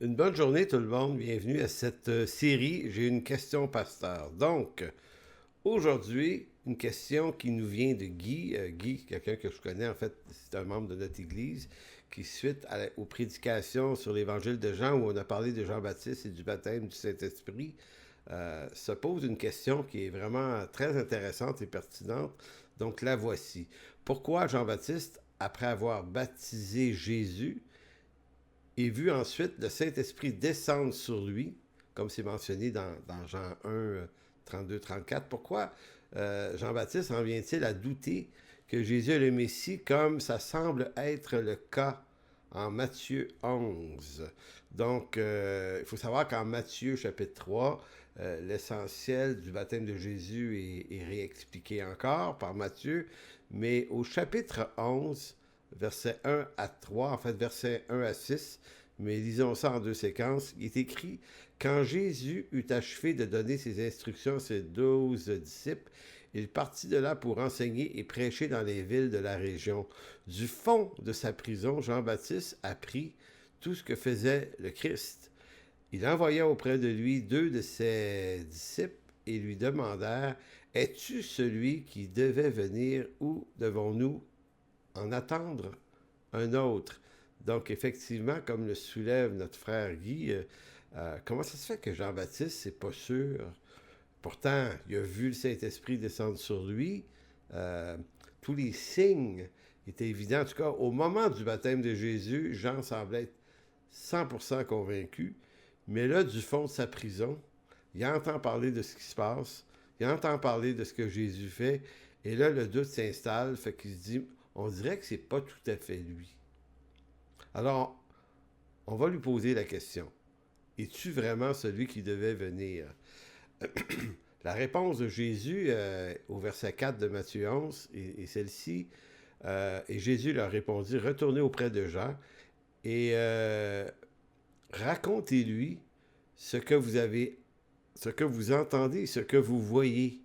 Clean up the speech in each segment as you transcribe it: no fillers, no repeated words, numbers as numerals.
Une bonne journée tout le monde, bienvenue à cette série. J'ai une question pasteur. Donc, aujourd'hui, une question qui nous vient de Guy. Guy, quelqu'un que je connais en fait, c'est un membre de notre église, qui suite aux prédications sur l'évangile de Jean où on a parlé de Jean-Baptiste et du baptême du Saint-Esprit, se pose une question qui est vraiment très intéressante et pertinente. Donc la voici. Pourquoi Jean-Baptiste, après avoir baptisé Jésus, et vu ensuite le Saint-Esprit descendre sur lui, comme c'est mentionné dans Jean 1, 32-34. Pourquoi Jean-Baptiste en vient-il à douter que Jésus est le Messie, comme ça semble être le cas en Matthieu 11? Donc, il faut savoir qu'en Matthieu chapitre 3, l'essentiel du baptême de Jésus est réexpliqué encore par Matthieu, mais au chapitre 11, versets 1 à 3, en fait versets 1 à 6, mais lisons ça en deux séquences. Il est écrit: Quand Jésus eut achevé de donner ses instructions à ses 12 disciples, il partit de là pour enseigner et prêcher dans les villes de la région. Du fond de sa prison, Jean-Baptiste apprit tout ce que faisait le Christ. Il envoya auprès de lui deux de ses disciples et lui demandèrent: Es-tu celui qui devait venir ou devons-nous en attendre un autre? Donc, effectivement, comme le soulève notre frère Guy, comment ça se fait que Jean-Baptiste, c'est pas sûr? Pourtant, il a vu le Saint-Esprit descendre sur lui. Euh, Tous les signes étaient évidents. En tout cas, au moment du baptême de Jésus, Jean semblait être 100% convaincu. Mais là, du fond de sa prison, il entend parler de ce qui se passe. Il entend parler de ce que Jésus fait. Et là, le doute s'installe. Fait qu'il se dit, on dirait que c'est pas tout à fait lui. Alors, on va lui poser la question. Es-tu vraiment celui qui devait venir? La réponse de Jésus au verset 4 de Matthieu 11 est celle-ci. Et Jésus leur répondit: Retournez auprès de Jean et racontez-lui ce que vous avez, ce que vous entendez, ce que vous voyez.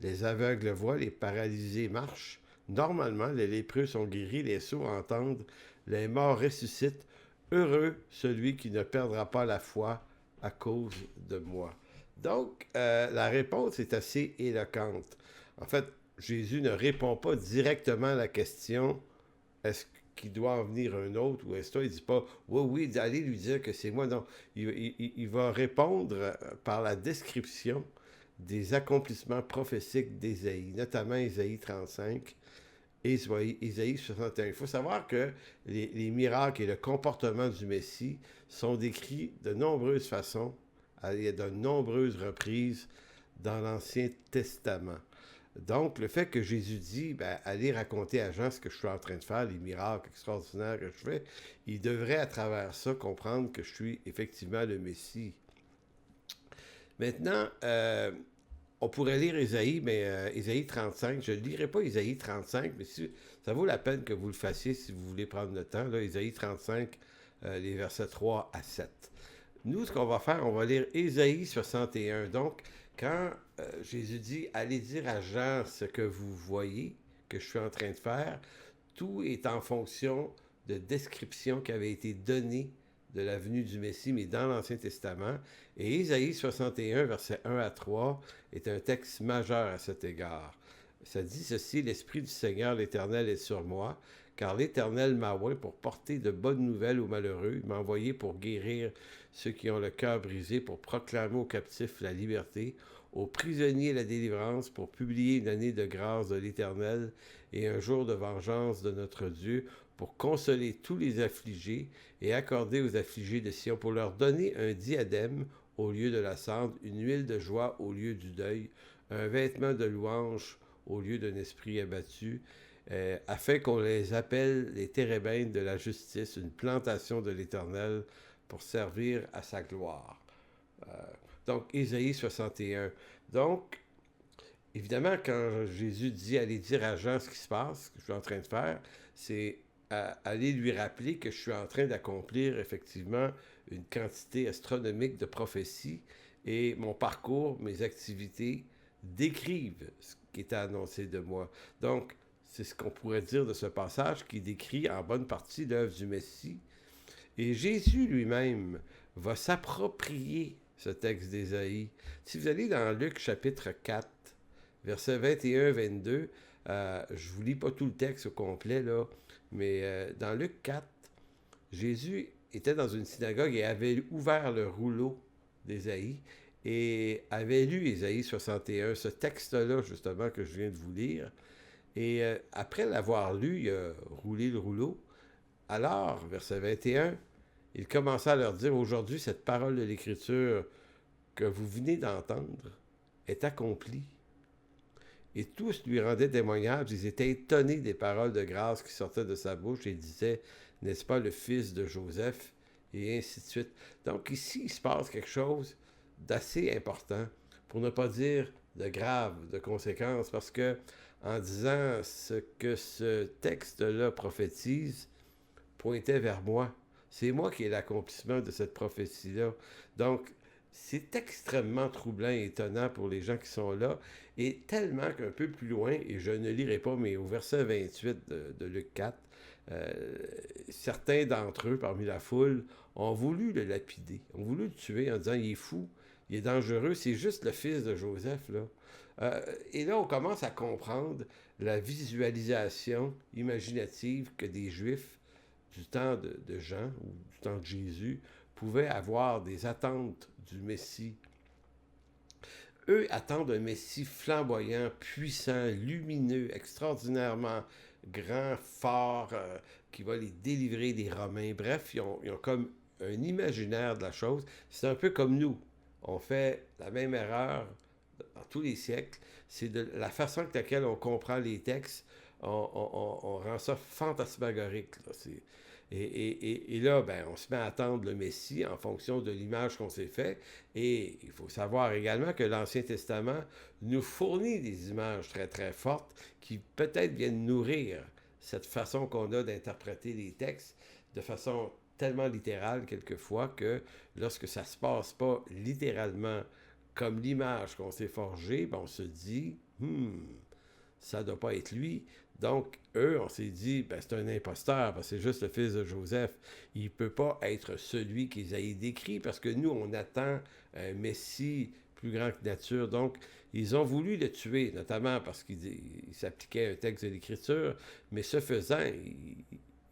Les aveugles voient, les paralysés marchent. Normalement, les lépreux sont guéris, les sourds entendent, les morts ressuscitent. Heureux celui qui ne perdra pas la foi à cause de moi. Donc, la réponse est assez éloquente. En fait, Jésus ne répond pas directement à la question: est-ce qu'il doit en venir un autre ou est-ce qu'il ne dit pas oui, oui, allez lui dire que c'est moi. Non, il va répondre par la description des accomplissements prophétiques d'Ésaïe, notamment Ésaïe 35 et Ésaïe 61. Il faut savoir que les miracles et le comportement du Messie sont décrits de nombreuses façons, à de nombreuses reprises dans l'Ancien Testament. Donc, le fait que Jésus dit, allez raconter à Jean ce que je suis en train de faire, les miracles extraordinaires que je fais, il devrait à travers ça comprendre que je suis effectivement le Messie. Maintenant, on pourrait lire Ésaïe, mais Ésaïe 35, je ne lirai pas Ésaïe 35, mais ça vaut la peine que vous le fassiez si vous voulez prendre le temps. Là, Ésaïe 35, les versets 3 à 7. Nous, ce qu'on va faire, on va lire Ésaïe 61. Donc, quand Jésus dit « Allez dire à Jean ce que vous voyez, que je suis en train de faire », tout est en fonction de descriptions qui avaient été données de la venue du Messie, mais dans l'Ancien Testament. Et Ésaïe 61, versets 1 à 3, est un texte majeur à cet égard. Ça dit ceci: « L'Esprit du Seigneur l'Éternel est sur moi, car l'Éternel m'a oint pour porter de bonnes nouvelles aux malheureux. Il m'a envoyé pour guérir ceux qui ont le cœur brisé, pour proclamer aux captifs la liberté, aux prisonniers la délivrance, pour publier une année de grâce de l'Éternel et un jour de vengeance de notre Dieu, pour consoler tous les affligés et accorder aux affligés de Sion, pour leur donner un diadème au lieu de la cendre, une huile de joie au lieu du deuil, un vêtement de louange au lieu d'un esprit abattu, afin qu'on les appelle les térébintes de la justice, une plantation de l'Éternel pour servir à sa gloire. Donc, Ésaïe 61. Donc, évidemment, quand Jésus dit « Allez dire à Jean ce qui se passe, ce que je suis en train de faire », c'est aller lui rappeler que je suis en train d'accomplir effectivement une quantité astronomique de prophéties et mon parcours, mes activités décrivent ce qui est annoncé de moi. Donc, c'est ce qu'on pourrait dire de ce passage qui décrit en bonne partie l'œuvre du Messie. Et Jésus lui-même va s'approprier ce texte d'Ésaïe. Si vous allez dans Luc chapitre 4, versets 21-22, je ne vous lis pas tout le texte au complet, là, mais dans Luc 4, Jésus était dans une synagogue et avait ouvert le rouleau d'Ésaïe et avait lu Ésaïe 61, ce texte-là, justement, que je viens de vous lire. Et après l'avoir lu, il a roulé le rouleau. Alors, verset 21, il commença à leur dire, aujourd'hui, cette parole de l'Écriture que vous venez d'entendre est accomplie. Et tous lui rendaient témoignage, ils étaient étonnés des paroles de grâce qui sortaient de sa bouche et disaient, n'est-ce pas le fils de Joseph? Et ainsi de suite. Donc ici, il se passe quelque chose d'assez important, pour ne pas dire de grave, de conséquence, parce que en disant ce que ce texte-là prophétise, pointait vers moi. C'est moi qui ai l'accomplissement de cette prophétie-là. Donc, c'est extrêmement troublant et étonnant pour les gens qui sont là, et tellement qu'un peu plus loin, et je ne lirai pas, mais au verset 28 de Luc 4, certains d'entre eux, parmi la foule, ont voulu le lapider, ont voulu le tuer en disant « il est fou, il est dangereux, c'est juste le fils de Joseph, là ». Et là, on commence à comprendre la visualisation imaginative que des Juifs du temps de Jean ou du temps de Jésus pouvaient avoir des attentes du Messie. Eux attendent un Messie flamboyant, puissant, lumineux, extraordinairement grand, fort, qui va les délivrer des Romains. Bref, ils ont comme un imaginaire de la chose. C'est un peu comme nous. On fait la même erreur dans tous les siècles. C'est de la façon avec laquelle on comprend les textes. On rend ça fantasmagorique. Là. Et là, ben, on se met à attendre le Messie en fonction de l'image qu'on s'est fait. Et il faut savoir également que l'Ancien Testament nous fournit des images très, très fortes qui peut-être viennent nourrir cette façon qu'on a d'interpréter les textes de façon tellement littérale quelquefois que lorsque ça ne se passe pas littéralement comme l'image qu'on s'est forgée, ben on se dit ça ne doit pas être lui. Donc, eux, on s'est dit, ben, c'est un imposteur, parce que c'est juste le fils de Joseph. Il ne peut pas être celui qu'Ésaïe décrit, parce que nous, on attend un Messie plus grand que nature. Donc, ils ont voulu le tuer, notamment parce qu'il s'appliquait un texte de l'Écriture, mais ce faisant,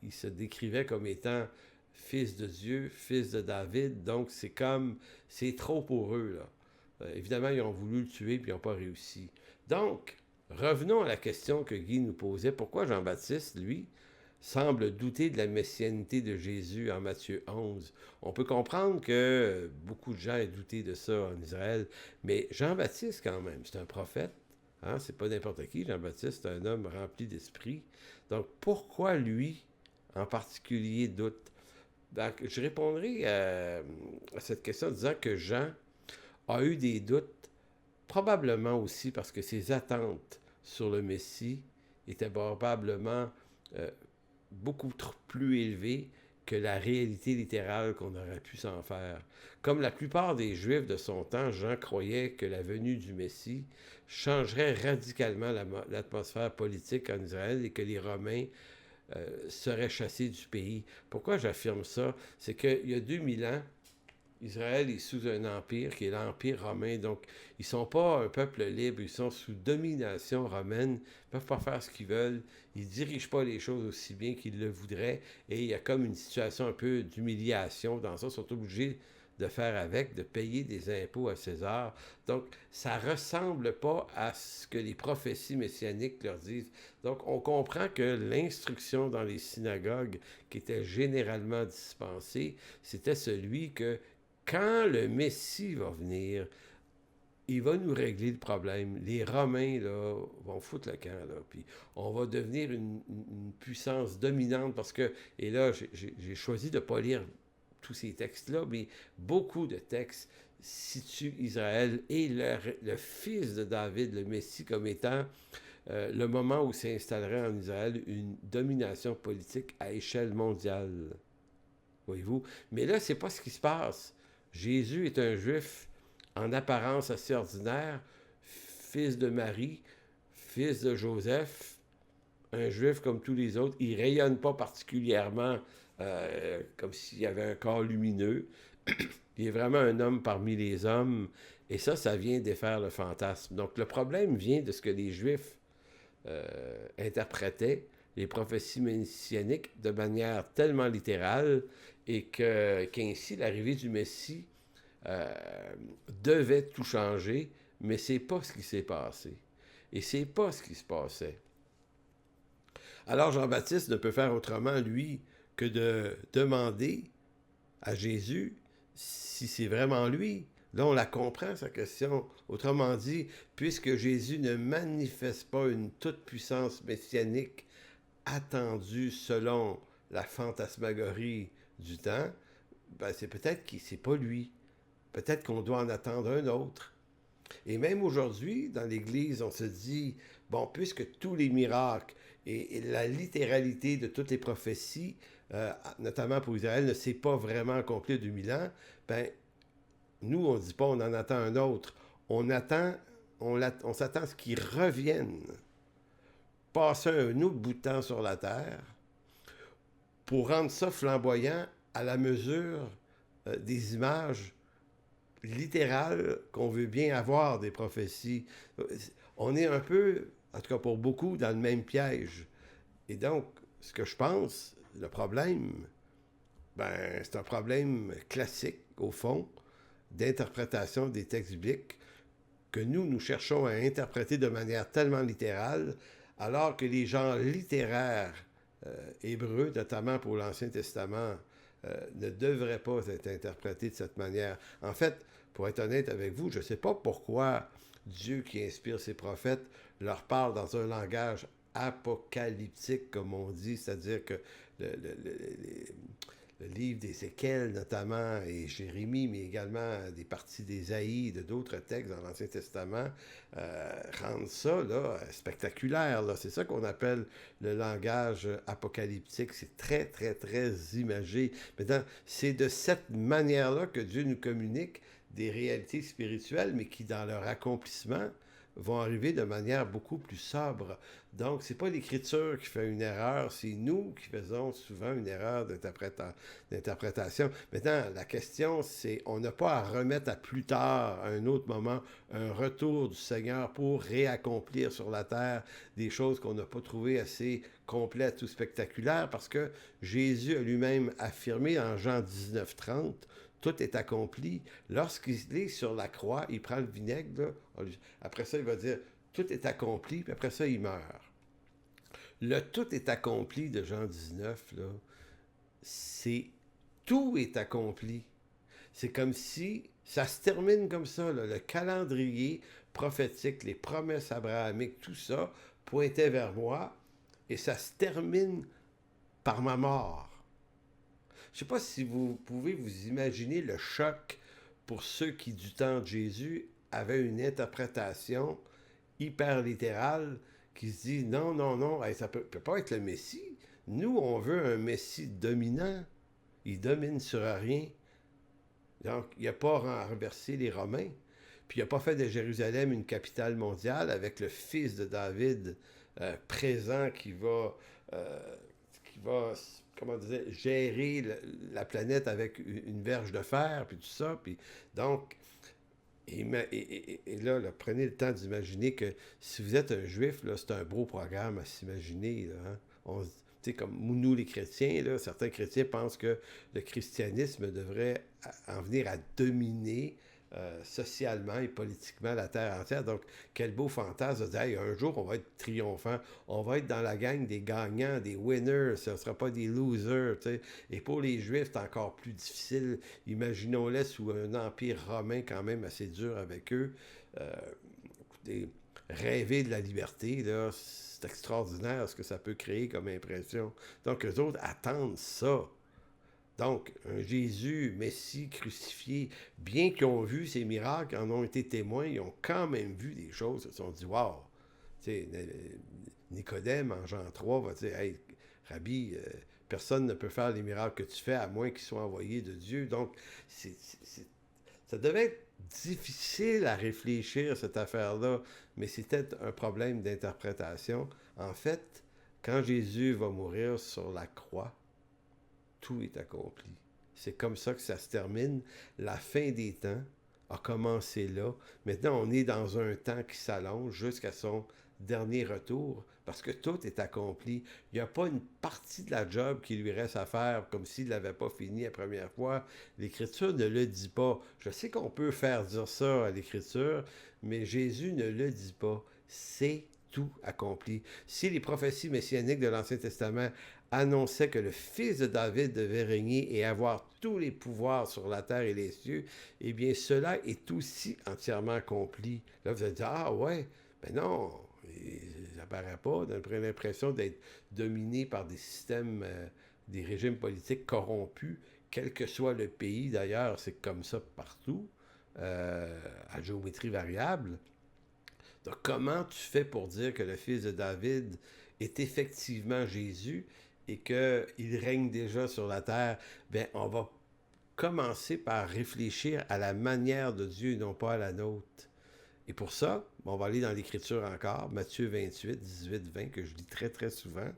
il se décrivait comme étant fils de Dieu, fils de David. Donc, c'est trop pour eux, là. Évidemment, ils ont voulu le tuer, puis ils n'ont pas réussi. Donc, revenons à la question que Guy nous posait. Pourquoi Jean-Baptiste, lui, semble douter de la messianité de Jésus en Matthieu 11? On peut comprendre que beaucoup de gens aient douté de ça en Israël, mais Jean-Baptiste, quand même, c'est un prophète. Hein? C'est pas n'importe qui. Jean-Baptiste, c'est un homme rempli d'esprit. Donc, pourquoi lui, en particulier, doute? Donc, je répondrai à cette question en disant que Jean a eu des doutes, probablement aussi parce que ses attentes sur le Messie étaient probablement beaucoup plus élevées que la réalité littérale qu'on aurait pu s'en faire. Comme la plupart des Juifs de son temps, Jean croyait que la venue du Messie changerait radicalement l'atmosphère politique en Israël et que les Romains seraient chassés du pays. Pourquoi j'affirme ça? C'est qu'il y a 2000 ans, Israël est sous un empire qui est l'Empire romain. Donc, ils ne sont pas un peuple libre, ils sont sous domination romaine. Ils ne peuvent pas faire ce qu'ils veulent. Ils ne dirigent pas les choses aussi bien qu'ils le voudraient. Et il y a comme une situation un peu d'humiliation dans ça. Ils sont obligés de faire avec, de payer des impôts à César. Donc, ça ne ressemble pas à ce que les prophéties messianiques leur disent. Donc, on comprend que l'instruction dans les synagogues qui était généralement dispensée, c'était celui que quand le Messie va venir, il va nous régler le problème. Les Romains, là, vont foutre le camp, là, puis on va devenir une puissance dominante parce que, et là, j'ai choisi de ne pas lire tous ces textes-là, mais beaucoup de textes situent Israël et le fils de David, le Messie, comme étant le moment où s'installerait en Israël une domination politique à échelle mondiale. Voyez-vous? Mais là, c'est pas ce qui se passe. Jésus est un juif en apparence assez ordinaire, fils de Marie, fils de Joseph, un juif comme tous les autres. Il ne rayonne pas particulièrement comme s'il y avait un corps lumineux. Il est vraiment un homme parmi les hommes. Et ça vient défaire le fantasme. Donc le problème vient de ce que les Juifs interprétaient les prophéties messianiques de manière tellement littérale et qu'ainsi l'arrivée du Messie euh, devait tout changer, mais c'est pas ce qui s'est passé. Et c'est pas ce qui se passait. Alors Jean-Baptiste ne peut faire autrement, lui, que de demander à Jésus si c'est vraiment lui. Là, on la comprend, sa question. Autrement dit, puisque Jésus ne manifeste pas une toute-puissance messianique attendue selon la fantasmagorie du temps, ben c'est peut-être que c'est pas lui. Peut-être qu'on doit en attendre un autre. Et même aujourd'hui, dans l'Église, on se dit, bon, puisque tous les miracles et la littéralité de toutes les prophéties, notamment pour Israël, ne s'est pas vraiment accomplie de 2000 ans, ben, nous, on ne dit pas on en attend un autre. On s'attend à ce qu'il revienne, passer un autre bout de temps sur la terre, pour rendre ça flamboyant à la mesure des images littérales qu'on veut bien avoir des prophéties. On est un peu, en tout cas pour beaucoup, dans le même piège. Et donc, ce que je pense, le problème, ben, c'est un problème classique, au fond, d'interprétation des textes bibliques que nous cherchons à interpréter de manière tellement littérale, alors que les genres littéraires hébreux, notamment pour l'Ancien Testament, ne devraient pas être interprétés de cette manière. En fait, pour être honnête avec vous, je ne sais pas pourquoi Dieu qui inspire ses prophètes leur parle dans un langage apocalyptique, comme on dit, c'est-à-dire que le livre d'Ézéchiel notamment, et Jérémie, mais également des parties d'Ésaïe et de d'autres textes dans l'Ancien Testament, rendent ça là, spectaculaire. Là. C'est ça qu'on appelle le langage apocalyptique. C'est très, très, très imagé. Maintenant, c'est de cette manière-là que Dieu nous communique des réalités spirituelles, mais qui, dans leur accomplissement, vont arriver de manière beaucoup plus sobre. Donc, c'est pas l'Écriture qui fait une erreur, c'est nous qui faisons souvent une erreur d'interprétation. Maintenant, la question, c'est, on n'a pas à remettre à plus tard, à un autre moment, un retour du Seigneur pour réaccomplir sur la terre des choses qu'on n'a pas trouvées assez complètes ou spectaculaires, parce que Jésus a lui-même affirmé en Jean 19:30, tout est accompli. Lorsqu'il est sur la croix, il prend le vinaigre, là, après ça, il va dire, tout est accompli, puis après ça, il meurt. Le tout est accompli de Jean 19, là, c'est tout est accompli. C'est comme si ça se termine comme ça, là, le calendrier prophétique, les promesses abrahamiques, tout ça pointait vers moi, et ça se termine par ma mort. Je ne sais pas si vous pouvez vous imaginer le choc pour ceux qui, du temps de Jésus, avaient une interprétation hyper littérale qui se dit non, non, non, ça ne peut pas être le Messie. Nous, on veut un Messie dominant. Il domine sur rien. Donc, il n'a pas renversé les Romains. Puis, il n'a pas fait de Jérusalem une capitale mondiale avec le fils de David présent qui va comment dire, gérer la planète avec une verge de fer, puis tout ça. Puis, donc, et là, prenez le temps d'imaginer que si vous êtes un juif, là, c'est un beau programme à s'imaginer. Là, hein? Comme nous, les chrétiens, là, certains chrétiens pensent que le christianisme devrait en venir à dominer socialement et politiquement la terre entière. Donc, quel beau fantasme de dire hey, un jour, on va être triomphant, on va être dans la gang des gagnants, des winners, ce ne sera pas des losers. T'sais. Et pour les Juifs, c'est encore plus difficile. Imaginons-les sous un empire romain quand même assez dur avec eux. Écoutez, rêver de la liberté, là, c'est extraordinaire ce que ça peut créer comme impression. Donc, eux autres attendent ça. Donc, un Jésus, Messie, crucifié, bien qu'ils ont vu ces miracles, en ont été témoins, ils ont quand même vu des choses, ils se sont dit, wow! Tu sais, Nicodème, en Jean 3, va dire, hey, Rabbi, personne ne peut faire les miracles que tu fais à moins qu'ils soient envoyés de Dieu. Donc, ça devait être difficile à réfléchir, cette affaire-là, mais c'était un problème d'interprétation. En fait, quand Jésus va mourir sur la croix, tout est accompli. C'est comme ça que ça se termine. La fin des temps a commencé là. Maintenant, on est dans un temps qui s'allonge jusqu'à son dernier retour, parce que tout est accompli. Il n'y a pas une partie de la job qui lui reste à faire, comme s'il ne l'avait pas fini la première fois. L'Écriture ne le dit pas. Je sais qu'on peut faire dire ça à l'Écriture, mais Jésus ne le dit pas. C'est tout accompli. Si les prophéties messianiques de l'Ancien Testament annonçaient que le fils de David devait régner et avoir tous les pouvoirs sur la terre et les cieux, eh bien, cela est aussi entièrement accompli. Là, vous allez dire, ah ouais, ben non, ça paraît pas. On a l'impression d'être dominé par des systèmes, des régimes politiques corrompus, quel que soit le pays. D'ailleurs, c'est comme ça partout, à géométrie variable. Donc, comment tu fais pour dire que le fils de David est effectivement Jésus et qu'il règne déjà sur la terre? Bien, on va commencer par réfléchir à la manière de Dieu et non pas à la nôtre. Et pour ça, on va aller dans l'Écriture encore, Matthieu 28, 18, 20, que je lis très, très souvent,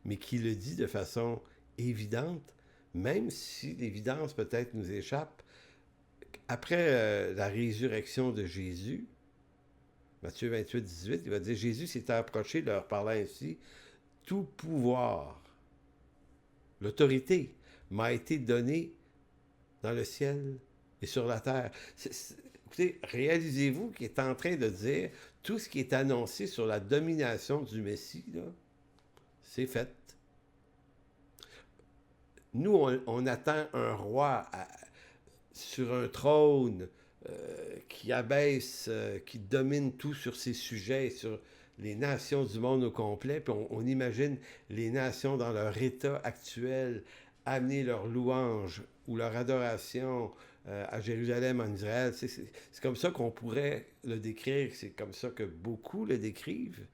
mais qui le dit de façon évidente, même si l'évidence peut-être nous échappe. Après la résurrection de Jésus, Matthieu 28, 18, il va dire, Jésus s'est approché, leur parlant ainsi, tout pouvoir, l'autorité m'a été donnée dans le ciel et sur la terre. Écoutez, réalisez-vous qu'il est en train de dire tout ce qui est annoncé sur la domination du Messie, là, c'est fait. Nous, on attend un roi sur un trône qui abaisse, qui domine tout sur ses sujets, sur les nations du monde au complet, puis on imagine les nations dans leur état actuel amener leur louange ou leur adoration à Jérusalem, en Israël. C'est comme ça qu'on pourrait le décrire, c'est comme ça que beaucoup le décrivent.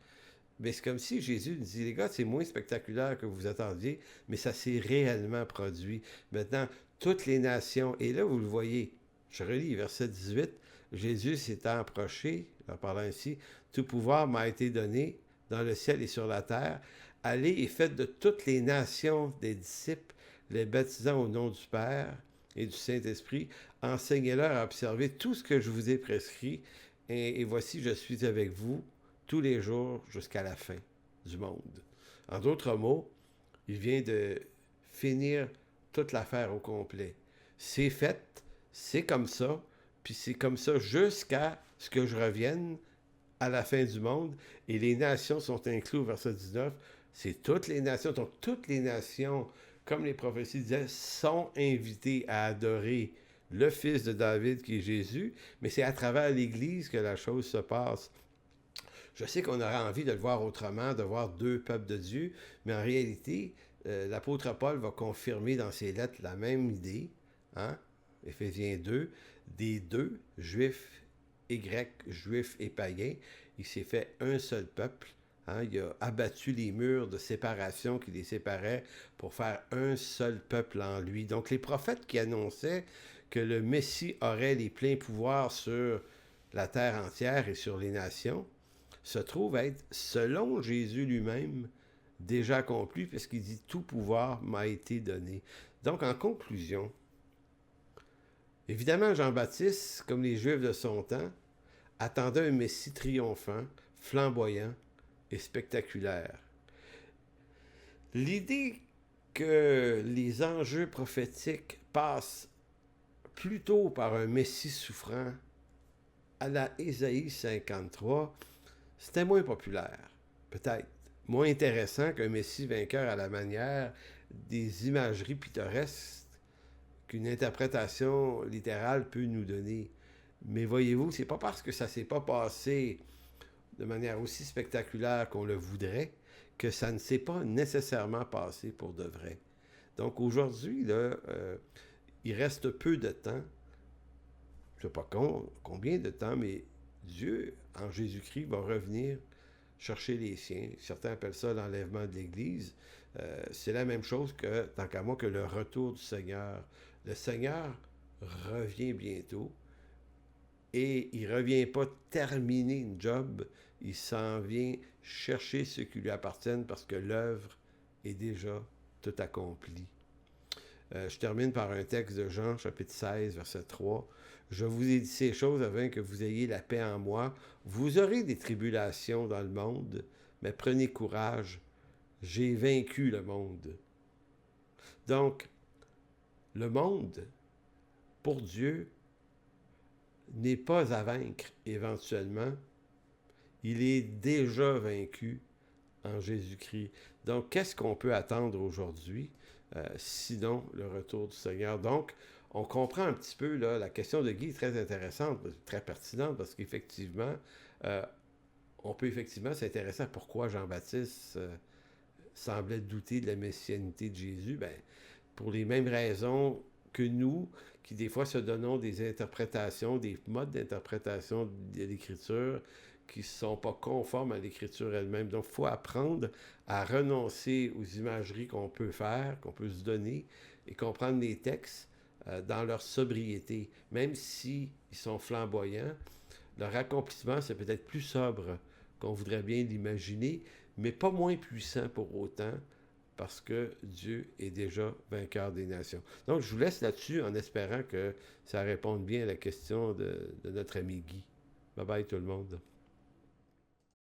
Mais c'est comme si Jésus dit, les gars, c'est moins spectaculaire que vous attendiez, mais ça s'est réellement produit. Maintenant, toutes les nations, et là, vous le voyez, je relis verset 18, Jésus s'étant approché, en parlant ainsi, tout pouvoir m'a été donné dans le ciel et sur la terre. Allez et faites de toutes les nations des disciples, les baptisant au nom du Père et du Saint-Esprit. Enseignez-leur à observer tout ce que je vous ai prescrit. Et voici, je suis avec vous tous les jours jusqu'à la fin du monde. En d'autres mots, il vient de finir toute l'affaire au complet. C'est fait, c'est comme ça, puis c'est comme ça jusqu'à ce que je revienne à la fin du monde. Et les nations sont incluses au verset 19. C'est toutes les nations, donc toutes les nations, comme les prophéties disaient, sont invitées à adorer le Fils de David qui est Jésus, mais c'est à travers l'Église que la chose se passe. Je sais qu'on aurait envie de le voir autrement, de voir deux peuples de Dieu, mais en réalité, l'apôtre Paul va confirmer dans ses lettres la même idée, hein? Éphésiens 2, des deux, juifs et grecs, juifs et païens, il s'est fait un seul peuple. Hein? Il a abattu les murs de séparation qui les séparaient pour faire un seul peuple en lui. Donc les prophètes qui annonçaient que le Messie aurait les pleins pouvoirs sur la terre entière et sur les nations, se trouve être, selon Jésus lui-même, déjà accompli, puisqu'il dit « Tout pouvoir m'a été donné ». Donc, en conclusion, évidemment, Jean-Baptiste, comme les Juifs de son temps, attendait un Messie triomphant, flamboyant et spectaculaire. L'idée que les enjeux prophétiques passent plutôt par un Messie souffrant à la Ésaïe 53, c'était moins populaire, peut-être. Moins intéressant qu'un Messie vainqueur à la manière des imageries pittoresques qu'une interprétation littérale peut nous donner. Mais voyez-vous, c'est pas parce que ça s'est pas passé de manière aussi spectaculaire qu'on le voudrait que ça ne s'est pas nécessairement passé pour de vrai. Donc aujourd'hui, là, il reste peu de temps. Je ne sais pas combien de temps, mais Dieu, en Jésus-Christ, va revenir chercher les siens. Certains appellent ça l'enlèvement de l'Église. C'est la même chose que, tant qu'à moi, que le retour du Seigneur. Le Seigneur revient bientôt et il ne revient pas terminer une job, il s'en vient chercher ceux qui lui appartiennent parce que l'œuvre est déjà tout accomplie. Je termine par un texte de Jean, chapitre 16, verset 3. Je vous ai dit ces choses afin que vous ayez la paix en moi. Vous aurez des tribulations dans le monde, mais prenez courage. J'ai vaincu le monde. Donc, le monde, pour Dieu, n'est pas à vaincre éventuellement. Il est déjà vaincu en Jésus-Christ. Donc, qu'est-ce qu'on peut attendre aujourd'hui, sinon le retour du Seigneur? Donc, on comprend un petit peu, là, la question de Guy est très intéressante, très pertinente, parce qu'effectivement, euh, on peut effectivement s'intéresser à pourquoi Jean-Baptiste semblait douter de la messianité de Jésus. Ben, pour les mêmes raisons que nous, qui des fois se donnons des interprétations, des modes d'interprétation de l'Écriture qui ne sont pas conformes à l'Écriture elle-même. Donc, il faut apprendre à renoncer aux imageries qu'on peut faire, qu'on peut se donner, et comprendre les textes dans leur sobriété. Même s'ils sont flamboyants, leur accomplissement, c'est peut-être plus sobre qu'on voudrait bien l'imaginer, mais pas moins puissant pour autant, parce que Dieu est déjà vainqueur des nations. Donc, je vous laisse là-dessus en espérant que ça réponde bien à la question de notre ami Guy. Bye bye tout le monde.